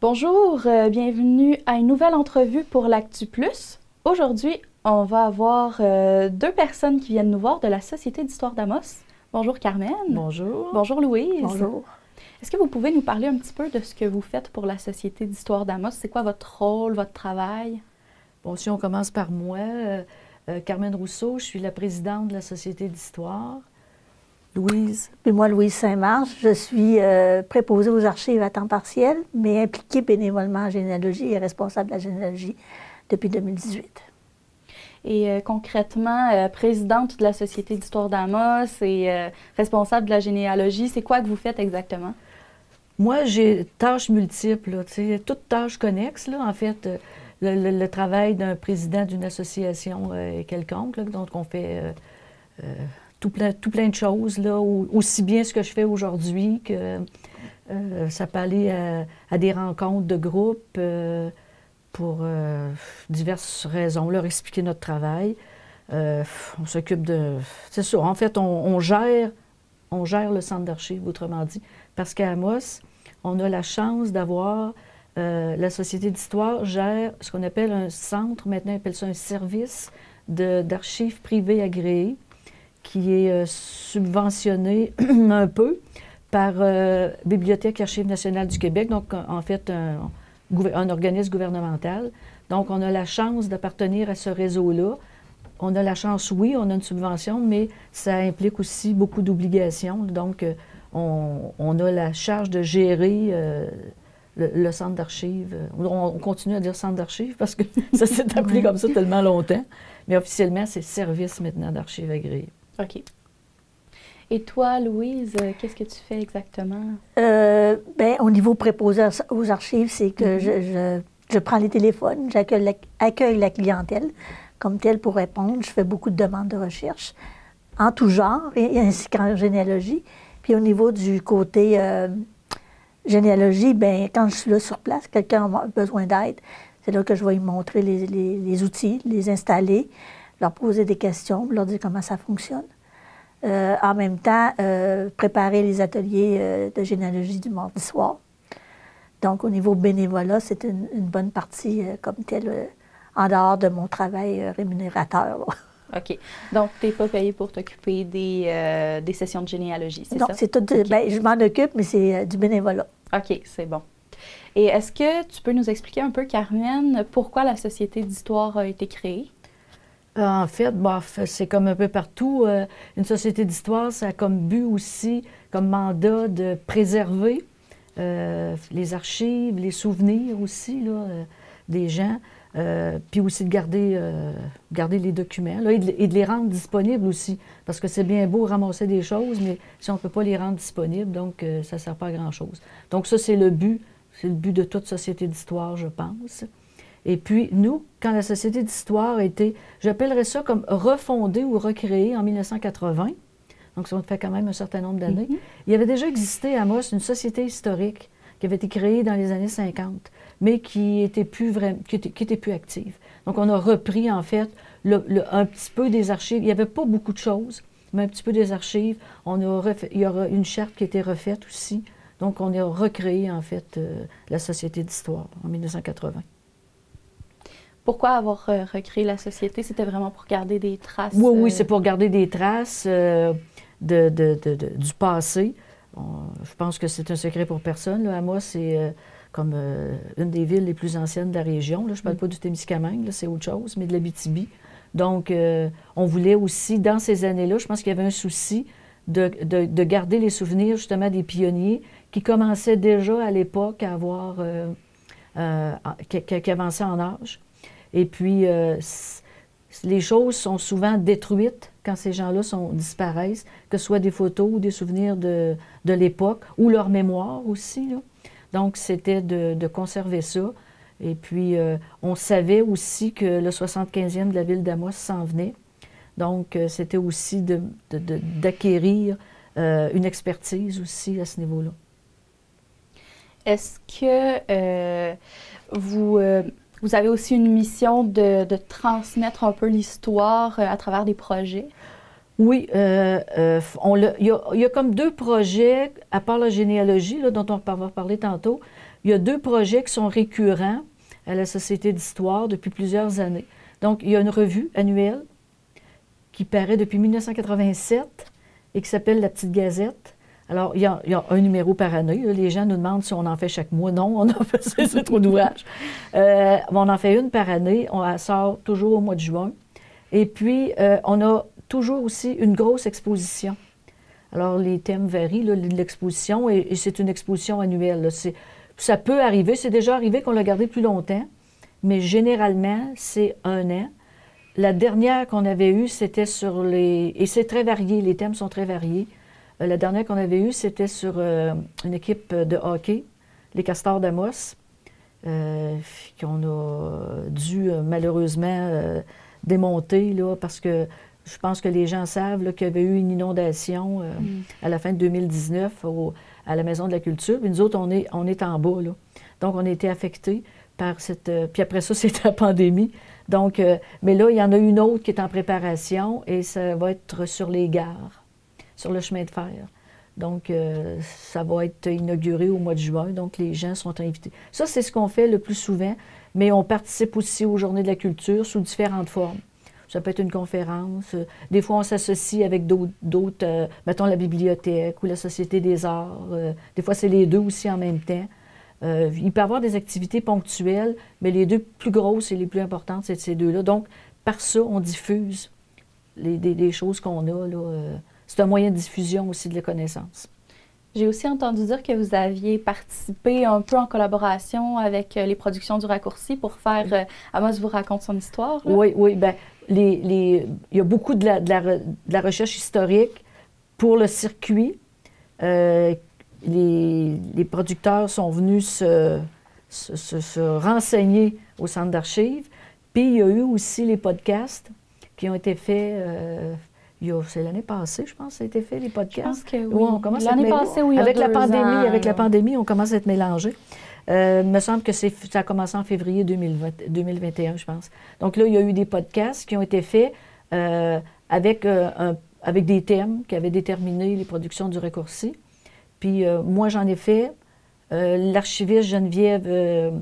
Bonjour, bienvenue à une nouvelle entrevue pour l'Actu Plus. Aujourd'hui, on va avoir deux personnes qui viennent nous voir de la Société d'histoire d'Amos. Bonjour Carmen. Bonjour. Bonjour Louise. Bonjour. Est-ce que vous pouvez nous parler un petit peu de ce que vous faites pour la Société d'histoire d'Amos? C'est quoi votre rôle, votre travail? Bon, si on commence par moi, Carmen Rousseau, je suis la présidente de la Société d'histoire. Louise. Puis moi, Louise Saint-Marche, je suis préposée aux archives à temps partiel, mais impliquée bénévolement en généalogie et responsable de la généalogie depuis 2018. Et concrètement, présidente de la Société d'histoire d'Amos et responsable de la généalogie, c'est quoi que vous faites exactement? Moi, j'ai tâches multiples, là, toutes tâches connexes, là, en fait. Le travail d'un président d'une association quelconque, là, donc on fait tout plein de choses, là, aussi bien ce que je fais aujourd'hui que ça peut aller à des rencontres de groupe pour diverses raisons, leur expliquer notre travail. On s'occupe de... C'est ça, en fait, on gère le centre d'archives, autrement dit, parce qu'à Amos, on a la chance d'avoir... la Société d'histoire gère ce qu'on appelle un centre, maintenant on appelle ça un service d'archives privées agréées, qui est subventionné un peu par Bibliothèque et Archives nationales du Québec, donc en fait un organisme gouvernemental. Donc on a la chance d'appartenir à ce réseau-là. On a la chance, oui, on a une subvention, mais ça implique aussi beaucoup d'obligations. Donc on a la charge de gérer le centre d'archives. On continue à dire centre d'archives parce que ça s'est appelé comme ça tellement longtemps. Mais officiellement, c'est service maintenant d'archives agréées. OK. Et toi, Louise, qu'est-ce que tu fais exactement? Au niveau préposé aux archives, c'est que je prends les téléphones, j'accueille la clientèle comme telle pour répondre. Je fais beaucoup de demandes de recherche en tout genre, et ainsi qu'en généalogie. Puis au niveau du côté généalogie, bien, quand je suis là sur place, quelqu'un a besoin d'aide, c'est là que je vais lui montrer les outils, les installer, leur poser des questions, leur dire comment ça fonctionne. En même temps, préparer les ateliers de généalogie du mardi soir. Donc, au niveau bénévolat, c'est une bonne partie comme telle, en dehors de mon travail rémunérateur. OK. Donc, tu n'es pas payé pour t'occuper des sessions de généalogie, c'est ça? Non, c'est tout. Okay. Bien, je m'en occupe, mais c'est du bénévolat. OK, c'est bon. Et est-ce que tu peux nous expliquer un peu, Carmen, pourquoi la Société d'histoire a été créée? En fait, c'est comme un peu partout. Une société d'histoire, ça a comme but aussi, comme mandat de préserver les archives, les souvenirs aussi là, des gens, puis aussi de garder les documents là, et de les rendre disponibles aussi. Parce que c'est bien beau ramasser des choses, mais si on ne peut pas les rendre disponibles, donc ça ne sert pas à grand-chose. Donc ça, c'est le but de toute société d'histoire, je pense. Et puis, nous, quand la Société d'histoire a été, j'appellerais ça comme refondée ou recréée en 1980, donc ça fait quand même un certain nombre d'années, il y avait déjà existé à Amos une société historique qui avait été créée dans les années 50, mais qui était plus active. Donc, on a repris, en fait, un petit peu des archives. Il n'y avait pas beaucoup de choses, mais un petit peu des archives. Il y aura une charte qui a été refaite aussi. Donc, on a recréé, en fait, la Société d'histoire en 1980. Pourquoi avoir recréé la société? C'était vraiment pour garder des traces? Oui, c'est pour garder des traces du passé. Je pense que c'est un secret pour personne. Là. Amos, c'est comme une des villes les plus anciennes de la région. Là. Je ne parle pas du Témiscamingue, c'est autre chose, mais de l'Abitibi. Donc, on voulait aussi, dans ces années-là, je pense qu'il y avait un souci de garder les souvenirs, justement, des pionniers qui commençaient déjà à l'époque à avoir... qui avançaient en âge. Et puis, les choses sont souvent détruites quand ces gens-là disparaissent, que ce soit des photos ou des souvenirs de l'époque, ou leur mémoire aussi. Là. Donc, c'était de conserver ça. Et puis, on savait aussi que le 75e de la ville d'Amos s'en venait. Donc, c'était aussi d'acquérir une expertise aussi à ce niveau-là. Est-ce que vous avez aussi une mission de transmettre un peu l'histoire à travers des projets? Oui, il y a comme deux projets, à part la généalogie, là, dont on va parler tantôt. Il il y a 2 projets qui sont récurrents à la Société d'histoire depuis plusieurs années. Donc, il y a une revue annuelle qui paraît depuis 1987 et qui s'appelle La Petite Gazette. Alors, il y a un numéro par année. Là. Les gens nous demandent si on en fait chaque mois. Non, on en fait, c'est trop d'ouvrage. On en fait une par année. On la sort toujours au mois de juin. Et puis, on a toujours aussi une grosse exposition. Alors, les thèmes varient de l'exposition et c'est une exposition annuelle. Là. Ça peut arriver, c'est déjà arrivé qu'on l'a gardé plus longtemps, mais généralement, c'est 1 an. La dernière qu'on avait eue, c'était sur les... Et c'est très varié, les thèmes sont très variés. La dernière qu'on avait eue, c'était sur une équipe de hockey, les Castors d'Amos, qu'on a dû malheureusement démonter, là, parce que je pense que les gens savent qu'il y avait eu une inondation à la fin de 2019 à la Maison de la Culture. Puis nous autres, on est en bas, là. Donc, on a été affectés par cette... puis après ça, c'était la pandémie. Donc, mais là, il y en a une autre qui est en préparation et ça va être sur les gares, sur le chemin de fer. Donc, ça va être inauguré au mois de juin. Donc, les gens sont invités. Ça, c'est ce qu'on fait le plus souvent, mais on participe aussi aux Journées de la culture sous différentes formes. Ça peut être une conférence. Des fois, on s'associe avec d'autres, mettons la bibliothèque ou la Société des arts. Des fois, c'est les 2 aussi en même temps. Il peut y avoir des activités ponctuelles, mais les 2 plus grosses et les plus importantes, c'est ces 2-là. Donc, par ça, on diffuse des choses qu'on a. C'est un moyen de diffusion aussi de la connaissance. J'ai aussi entendu dire que vous aviez participé un peu en collaboration avec les productions du Raccourci pour faire Amos vous raconte son histoire. Là. Oui. Bien, il y a beaucoup de la recherche historique pour le circuit. Les producteurs sont venus se renseigner au centre d'archives. Puis il y a eu aussi les podcasts qui ont été faits. C'est l'année passée, je pense, ça a été fait, les podcasts. Je pense que oui. L'année passée, oui, avec la pandémie, on commence à être mélangés. Il me semble que ça a commencé en février 2021, je pense. Donc là, il y a eu des podcasts qui ont été faits avec des thèmes qui avaient déterminé les productions du Raccourci. Puis moi, j'en ai fait. L'archiviste Geneviève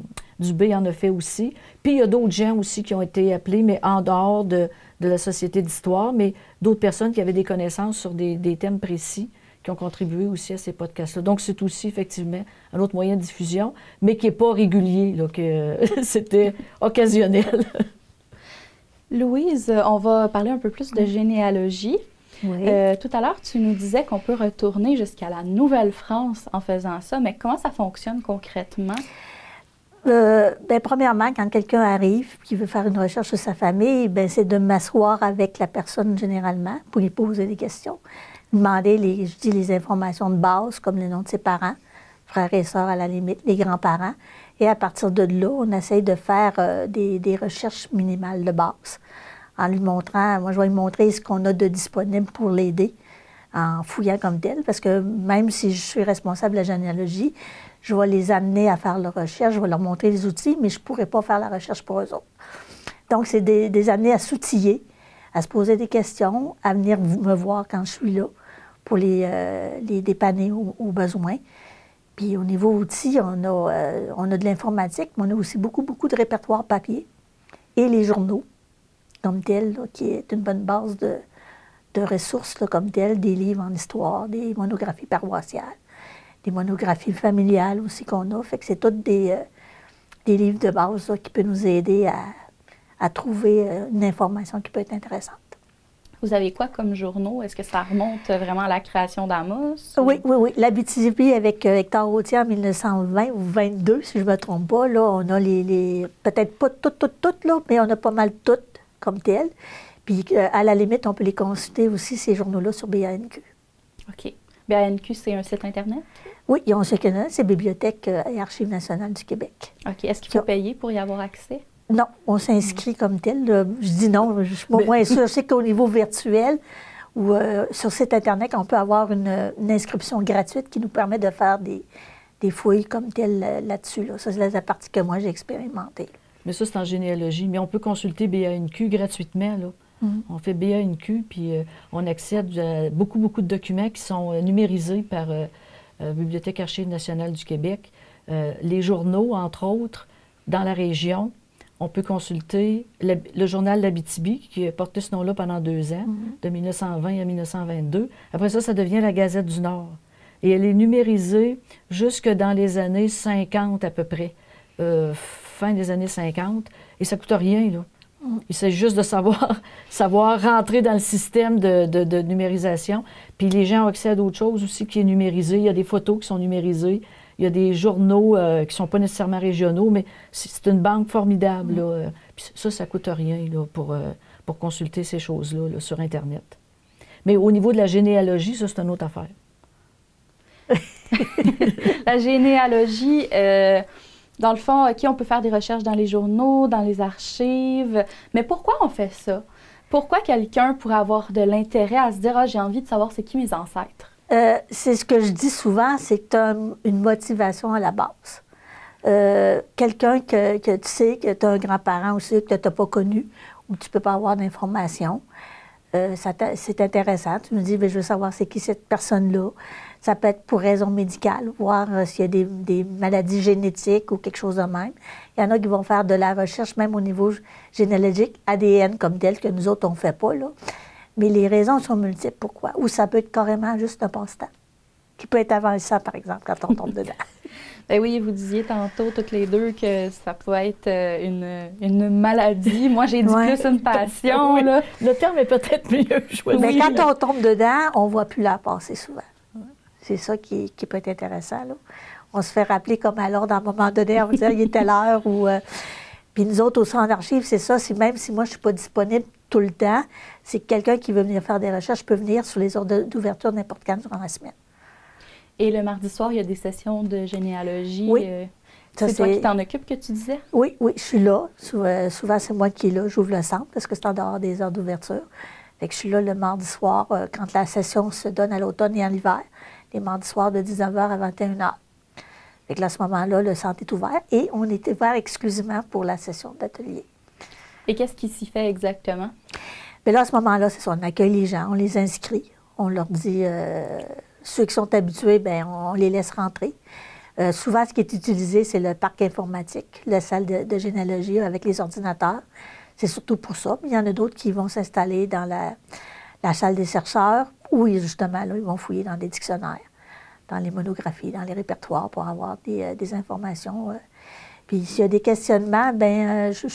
Dubé en a fait aussi. Puis il y a d'autres gens aussi qui ont été appelés, mais en dehors de la Société d'histoire, mais d'autres personnes qui avaient des connaissances sur des thèmes précis qui ont contribué aussi à ces podcasts-là. Donc, c'est aussi, effectivement, un autre moyen de diffusion, mais qui n'est pas régulier, là, que c'était occasionnel. Louise, on va parler un peu plus de généalogie. Oui. Tout à l'heure, tu nous disais qu'on peut retourner jusqu'à la Nouvelle-France en faisant ça, mais comment ça fonctionne concrètement? Premièrement, quand quelqu'un arrive qui veut faire une recherche sur sa famille, c'est de m'asseoir avec la personne généralement pour lui poser des questions, demander les informations de base, comme le nom de ses parents, frères et sœurs à la limite, les grands-parents. Et à partir de là, on essaye de faire des recherches minimales de base. En lui montrant, moi je vais lui montrer ce qu'on a de disponible pour l'aider en fouillant comme tel, parce que même si je suis responsable de la généalogie, je vais les amener à faire leur recherche, je vais leur montrer les outils, mais je ne pourrai pas faire la recherche pour eux autres. Donc, c'est des amener à s'outiller, à se poser des questions, à venir me voir quand je suis là pour les dépanner aux besoins. Puis au niveau outils, on a de l'informatique, mais on a aussi beaucoup de répertoires papier et les journaux comme tel, là, qui est une bonne base de ressources là, comme tel, des livres en histoire, des monographies paroissiales, des monographies familiales aussi qu'on a. Fait que c'est tous des livres de base là, qui peuvent nous aider à trouver une information qui peut être intéressante. Vous avez quoi comme journaux? Est-ce que ça remonte vraiment à la création d'Amos? Oui. L'Abitibi avec Hector Routier en 1920 ou 22, si je ne me trompe pas. Là, on a peut-être pas toutes, là, mais on a pas mal toutes comme telles. Puis, à la limite, on peut les consulter aussi, ces journaux-là, sur BANQ. OK. BANQ, c'est un site Internet? Oui, ils ont un site Internet, c'est Bibliothèque et Archives nationales du Québec. OK. Est-ce qu'il faut payer pour y avoir accès? Non, on s'inscrit comme tel. Je dis non, je suis moins sûre. Je sais qu'au niveau virtuel ou sur site Internet, on peut avoir une inscription gratuite qui nous permet de faire des fouilles comme tel là-dessus. Là. Ça, c'est la partie que moi, j'ai expérimentée. Mais ça, c'est en généalogie. Mais on peut consulter BANQ gratuitement, là. On fait BANQ, puis on accède à beaucoup de documents qui sont numérisés par Bibliothèque Archives nationales du Québec. Les journaux, entre autres, dans la région, on peut consulter le journal L'Abitibi, qui a porté ce nom-là pendant 2 ans, de 1920 à 1922. Après ça, ça devient la Gazette du Nord. Et elle est numérisée jusque dans les années 50 à peu près, fin des années 50, et ça ne coûte rien, là. Il s'agit juste de savoir rentrer dans le système de numérisation. Puis les gens ont accès à d'autres choses aussi qui est numérisé. Il y a des photos qui sont numérisées. Il y a des journaux qui ne sont pas nécessairement régionaux, mais c'est une banque formidable. Là. Puis ça ne coûte rien là, pour consulter ces choses-là là, sur Internet. Mais au niveau de la généalogie, ça, c'est une autre affaire. La généalogie... Dans le fond, OK, on peut faire des recherches dans les journaux, dans les archives, mais pourquoi on fait ça? Pourquoi quelqu'un pourrait avoir de l'intérêt à se dire « Ah, j'ai envie de savoir c'est qui mes ancêtres? » C'est ce que je dis souvent, c'est que tu as une motivation à la base. Quelqu'un que tu sais que tu as un grand-parent aussi que tu n'as pas connu ou tu ne peux pas avoir d'informations, c'est intéressant. Tu me dis, je veux savoir c'est qui cette personne-là. Ça peut être pour raison médicale, voir s'il y a des maladies génétiques ou quelque chose de même. Il y en a qui vont faire de la recherche, même au niveau généalogique, ADN comme tel, que nous autres, on ne fait pas, là. Mais les raisons sont multiples. Pourquoi? Ou ça peut être carrément juste un passe-temps, qui peut être avançant, par exemple, quand on tombe dedans. Ben oui, vous disiez tantôt, toutes les deux, que ça peut être une maladie. Moi, j'ai dit plus une passion, oui. là. Le terme est peut-être mieux choisi. Mais quand on tombe dedans, on ne voit plus la passer souvent. C'est ça qui peut être intéressant, là. On se fait rappeler comme à l'ordre à un moment donné, on va dire, il est telle heure ou... Puis nous autres, au centre d'archives, c'est ça, même si moi, je ne suis pas disponible tout le temps, c'est que quelqu'un qui veut venir faire des recherches peut venir sur les heures d'ouverture n'importe quand durant la semaine. Et le mardi soir, il y a des sessions de généalogie. Oui. C'est toi qui t'en occupes, que tu disais? Oui, je suis là. Souvent, c'est moi qui est là. J'ouvre le centre parce que c'est en dehors des heures d'ouverture. Fait que je suis là le mardi soir quand la session se donne à l'automne et en hiver. Les mardis soirs de 19h à 21h. Fait que là, à ce moment-là, le centre est ouvert et on est ouvert exclusivement pour la session d'atelier. Et qu'est-ce qui s'y fait exactement? Bien là, à ce moment-là, c'est ça. On accueille les gens, on les inscrit. On leur dit... Ceux qui sont habitués, bien, on les laisse rentrer. Souvent, ce qui est utilisé, c'est le parc informatique, la salle de généalogie avec les ordinateurs. C'est surtout pour ça. Mais il y en a d'autres qui vont s'installer dans la salle des chercheurs où, justement, là, ils vont fouiller dans des dictionnaires, dans les monographies, dans les répertoires pour avoir des informations. Puis s'il y a des questionnements, bien, je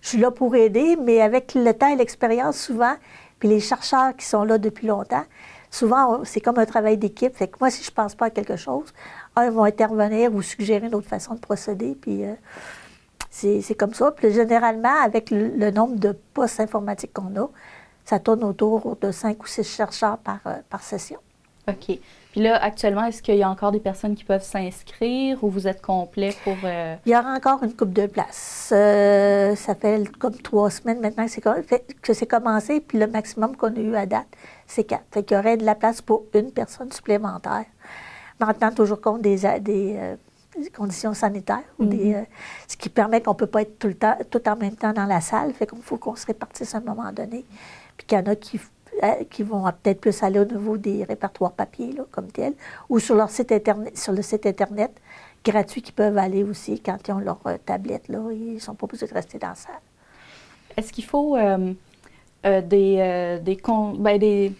suis là pour aider, mais avec le temps et l'expérience, souvent, puis les chercheurs qui sont là depuis longtemps, souvent, c'est comme un travail d'équipe. Fait que moi, si je ne pense pas à quelque chose, ils vont intervenir ou suggérer une autre façon de procéder. Puis c'est comme ça. Puis généralement, avec le nombre de postes informatiques qu'on a, ça tourne autour de 5 ou 6 chercheurs par session. OK. Puis là, actuellement, est-ce qu'il y a encore des personnes qui peuvent s'inscrire ou vous êtes complet pour... Il y aura encore une couple de places. Ça fait comme 3 semaines maintenant que c'est commencé, puis le maximum qu'on a eu à date, c'est 4. Fait qu'il y aurait de la place pour une personne supplémentaire. Maintenant, toujours compte des conditions sanitaires, ce qui permet qu'on ne peut pas être tout en même temps dans la salle. Fait qu'il faut qu'on se répartisse à un moment donné. Puis qu'il y en a qui vont peut-être plus aller au niveau des répertoires papier, là, comme tel, ou sur leur site Internet, sur le site Internet gratuit qu'ils peuvent aller aussi quand ils ont leur tablette. Là, ils ne sont pas obligés de rester dans la salle. Est-ce qu'il faut des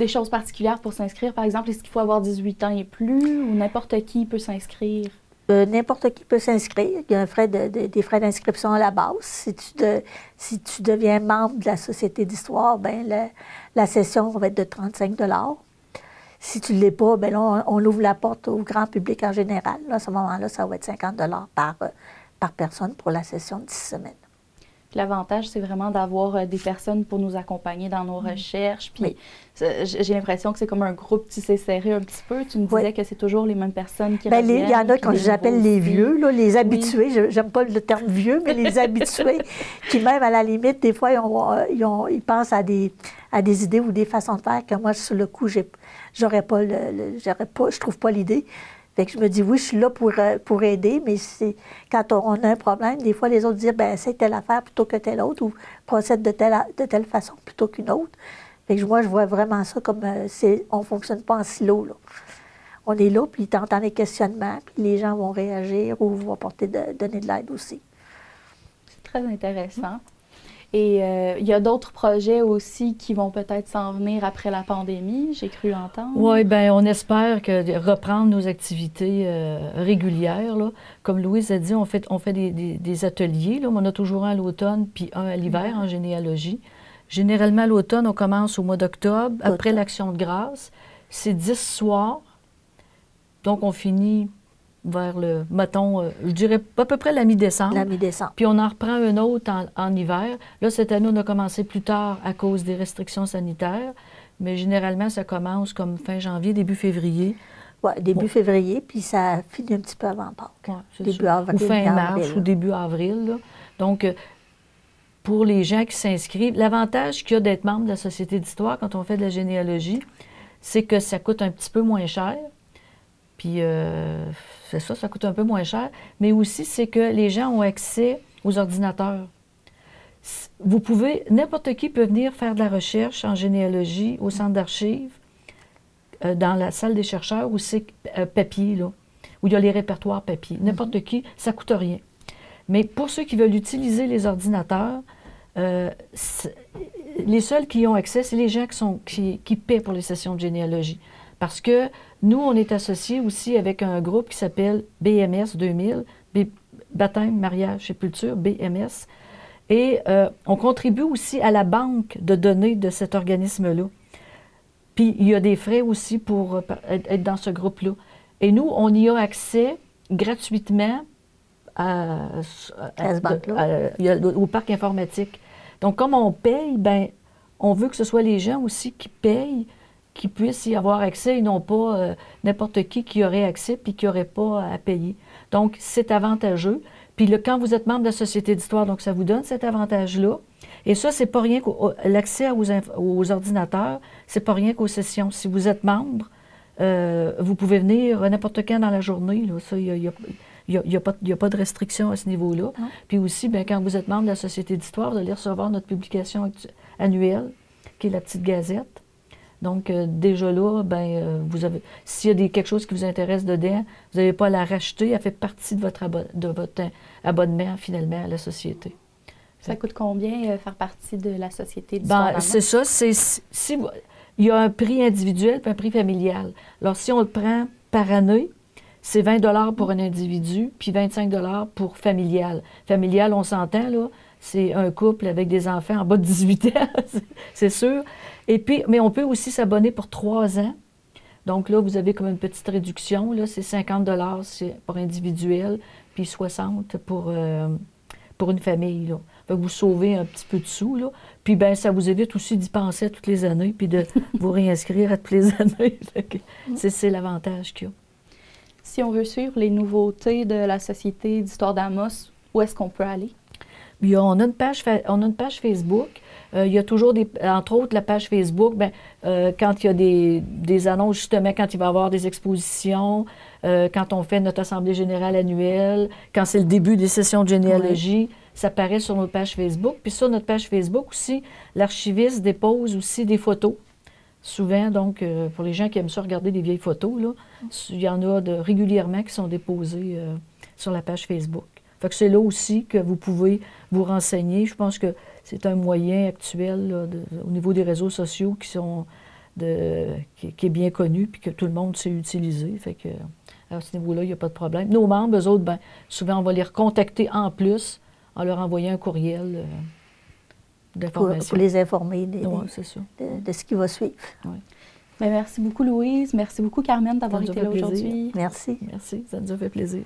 choses particulières pour s'inscrire? Par exemple, est-ce qu'il faut avoir 18 ans et plus ou n'importe qui peut s'inscrire? N'importe qui peut s'inscrire. Il y a des frais d'inscription à la base. Si tu deviens membre de la Société d'histoire, bien, la session va être de 35 $. Si tu ne l'es pas, bien là, on ouvre la porte au grand public en général. Là, à ce moment-là, ça va être 50 $ par personne pour la session de 6 semaines. L'avantage, c'est vraiment d'avoir des personnes pour nous accompagner dans nos recherches. Puis j'ai l'impression que c'est comme un groupe tissé serré un petit peu. Tu me disais que c'est toujours les mêmes personnes qui reviennent. Il y en a que j'appelle les vieux, là, les habitués. J'aime pas le terme vieux, mais les habitués qui, même à la limite, des fois, ils pensent à des idées ou des façons de faire que moi, sur le coup, je trouve pas l'idée. Fait que je me dis, oui, je suis là pour aider, mais quand on a un problème, des fois, les autres disent, bien, c'est telle affaire plutôt que telle autre, ou procède de telle façon plutôt qu'une autre. Fait que moi, je vois vraiment ça comme, on ne fonctionne pas en silo, là. on est là, puis tu entends les questionnements, puis les gens vont réagir ou vont donner de l'aide aussi. C'est très intéressant. Et il y a d'autres projets aussi qui vont peut-être s'en venir après la pandémie, j'ai cru entendre. Oui, bien, on espère reprendre nos activités régulières. Là. Comme Louise a dit, on fait des ateliers. Là. On en a toujours un à l'automne puis un à l'hiver en généalogie. Généralement, à l'automne, on commence au mois d'octobre, après l'Action de grâce. C'est 10 soirs. Donc, on finit vers je dirais à peu près la mi-décembre. La mi-décembre. Puis on en reprend un autre en hiver. Là, cette année, on a commencé plus tard à cause des restrictions sanitaires, mais généralement, ça commence comme fin janvier, début février. Oui, début février, puis ça finit un petit peu avant Pâques. Ouais, début avril. Ou fin mars avril, ou début avril. Là. Donc, pour les gens qui s'inscrivent, l'avantage qu'il y a d'être membre de la Société d'histoire quand on fait de la généalogie, c'est que ça coûte un petit peu moins cher. Puis, c'est ça coûte un peu moins cher. Mais aussi, c'est que les gens ont accès aux ordinateurs. N'importe qui peut venir faire de la recherche en généalogie au centre d'archives, dans la salle des chercheurs où c'est papier, là, où il y a les répertoires papier. N'importe qui, ça ne coûte rien. Mais pour ceux qui veulent utiliser les ordinateurs, les seuls qui y ont accès, c'est les gens qui paient pour les sessions de généalogie. Parce que nous, on est associés aussi avec un groupe qui s'appelle BMS 2000, Baptême, Mariage, Sépulture, BMS. Et on contribue aussi à la banque de données de cet organisme-là. Puis il y a des frais aussi pour être dans ce groupe-là. Et nous, on y a accès gratuitement au parc informatique. Donc, comme on paye, ben, on veut que ce soit les gens aussi qui payent, qui puissent y avoir accès et non pas n'importe qui aurait accès puis qui n'aurait pas à payer. Donc, c'est avantageux. Puis quand vous êtes membre de la Société d'histoire, donc ça vous donne cet avantage-là. Et ça, c'est pas rien l'accès aux ordinateurs, c'est pas rien qu'aux sessions. Si vous êtes membre, vous pouvez venir n'importe quand dans la journée. Là. Ça, il n'y a pas de restriction à ce niveau-là. Ah. Puis aussi, bien, quand vous êtes membre de la Société d'histoire, vous allez recevoir notre publication annuelle, qui est la petite gazette. Donc, déjà là, s'il y a quelque chose qui vous intéresse dedans, vous n'avez pas à la racheter, elle fait partie de votre abonnement, finalement, à la Société. Ça coûte combien faire partie de la Société d'histoire? C'est ça. Il y a un prix individuel et un prix familial. Alors, si on le prend par année, c'est 20 pour un individu, puis 25 pour familial. Familial, on s'entend, là, c'est un couple avec des enfants en bas de 18 ans, c'est sûr. Et puis, mais on peut aussi s'abonner pour 3 ans. Donc là, vous avez comme une petite réduction. Là, c'est 50 pour individuel, puis 60 pour une famille. Là. Fait que vous sauvez un petit peu de sous. Là. Puis bien, ça vous évite aussi d'y penser à toutes les années, puis de vous réinscrire à toutes les années. C'est l'avantage qu'il y a. Si on veut suivre les nouveautés de la Société d'histoire d'Amos, où est-ce qu'on peut aller? Bien, on a une page Facebook. Il y a toujours, entre autres, la page Facebook, quand il y a des annonces, justement, quand il va y avoir des expositions, quand on fait notre Assemblée générale annuelle, quand c'est le début des sessions de généalogie, ça paraît sur notre page Facebook. Puis sur notre page Facebook aussi, l'archiviste dépose aussi des photos. Souvent, donc, pour les gens qui aiment ça regarder des vieilles photos, là, il y en a régulièrement qui sont déposées sur la page Facebook. Fait que c'est là aussi que vous pouvez vous renseigner. Je pense que c'est un moyen actuel là, au niveau des réseaux sociaux qui est bien connu puis que tout le monde sait utiliser. Fait que à ce niveau-là, il n'y a pas de problème. Nos membres, eux autres, souvent, on va les recontacter en plus en leur envoyant un courriel d'information. Pour les informer de ce qui va suivre. Ouais. Bien, merci beaucoup, Louise. Merci beaucoup, Carmen, d'avoir été là aujourd'hui. Merci. Merci, ça nous a fait plaisir.